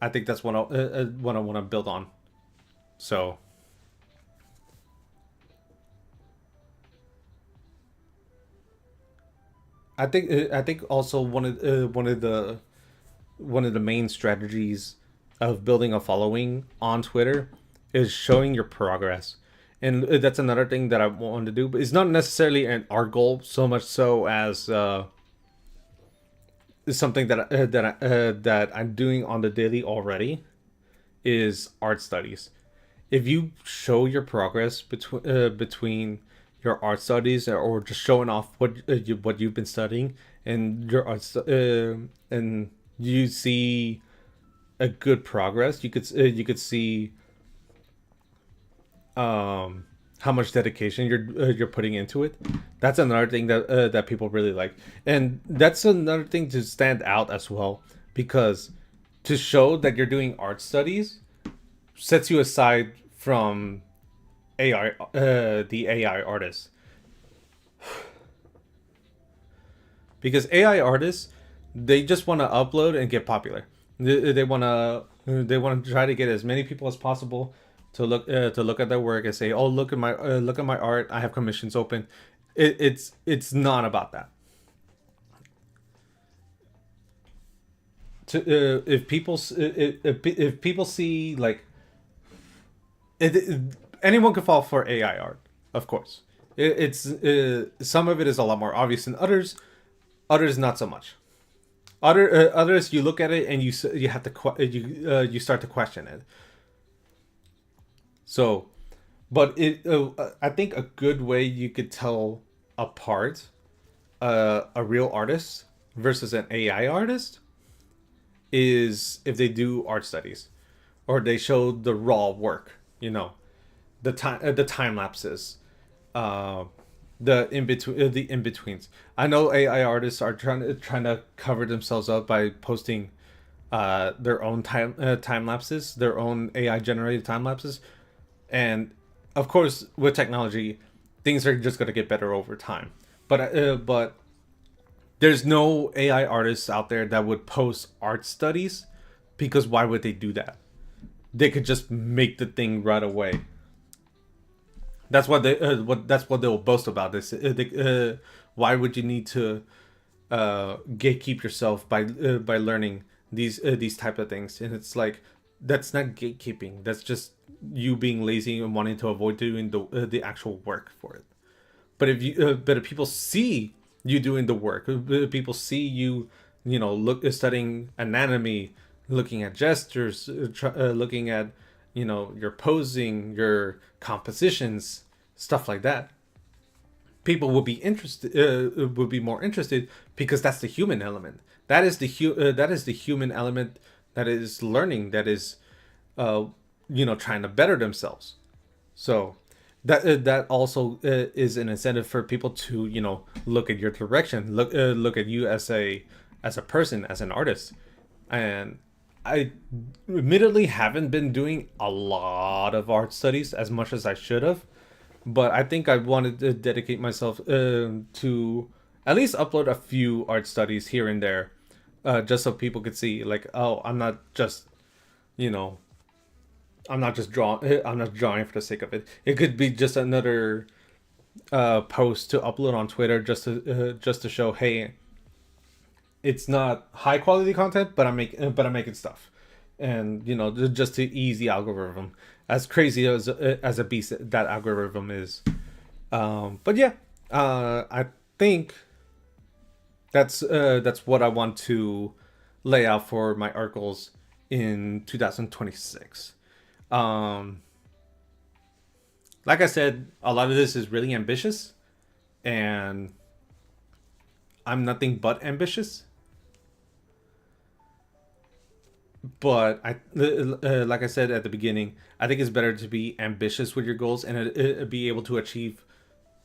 I think that's what I want to build on. So I think also one of the main strategies of building a following on Twitter is showing your progress. And that's another thing that I want to do, but it's not necessarily an art goal so much so as something that I'm doing on the daily already is art studies. If you show your progress between your art studies or just showing off what you've been studying and your and you see a good progress, you could see how much dedication you're putting into it. That's another thing that people really like, and that's another thing to stand out as well, because to show that you're doing art studies sets you aside from the AI artists, because AI artists, they just want to upload and get popular. They want to try to get as many people as possible to look at their work and say, "Oh, look at my art. I have commissions open." It's not about that. If people see like anyone can fall for AI art, of course. It's some of it is a lot more obvious than others. Others not so much. Others, you look at it and you have to you start to question it. So, but I think a good way you could tell apart a real artist versus an AI artist is if they do art studies or they show the raw work. The time lapses, uh, the in betweens. I know AI artists are trying to cover themselves up by posting their own time lapses, their own AI generated time lapses, and of course with technology, things are just gonna get better over time. But there's no AI artists out there that would post art studies, because why would they do that? They could just make the thing right away. That's what they'll boast about. Why would you need to gatekeep yourself by learning these type of things? And it's like, that's not gatekeeping. That's just you being lazy and wanting to avoid doing the actual work for it. But if people see you doing the work, people see you, studying anatomy, looking at gestures, looking at, your posing, your compositions, stuff like that. People will be interested, would be more interested, because that's the human element. That is the human element that is learning, that is, trying to better themselves. So that also is an incentive for people to look at your direction, look at you as a person, as an artist. And I admittedly haven't been doing a lot of art studies as much as I should have, but I think I wanted to dedicate myself to at least upload a few art studies here and there, just so people could see, like, oh, you know I'm not drawing for the sake of it. It could be just another post to upload on Twitter, just to show, hey, it's not high quality content, but I'm making stuff, and just to ease the algorithm, as crazy as a beast that algorithm is. But yeah, I think that's what I want to lay out for my art goals in 2026. Um, like I said, a lot of this is really ambitious, and I'm nothing but ambitious. But like I said at the beginning, I think it's better to be ambitious with your goals and be able to achieve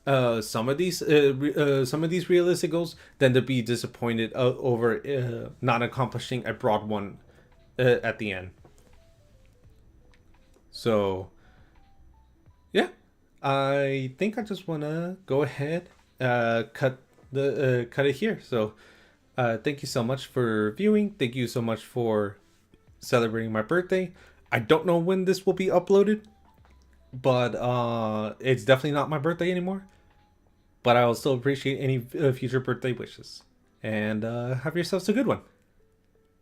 some of these realistic goals than to be disappointed over not accomplishing a broad one at the end. So yeah, I think I just want to go ahead, cut it here. So, thank you so much for viewing. Thank you so much for celebrating my birthday. I don't know when this will be uploaded, but it's definitely not my birthday anymore. But I will still appreciate any future birthday wishes. And have yourselves a good one.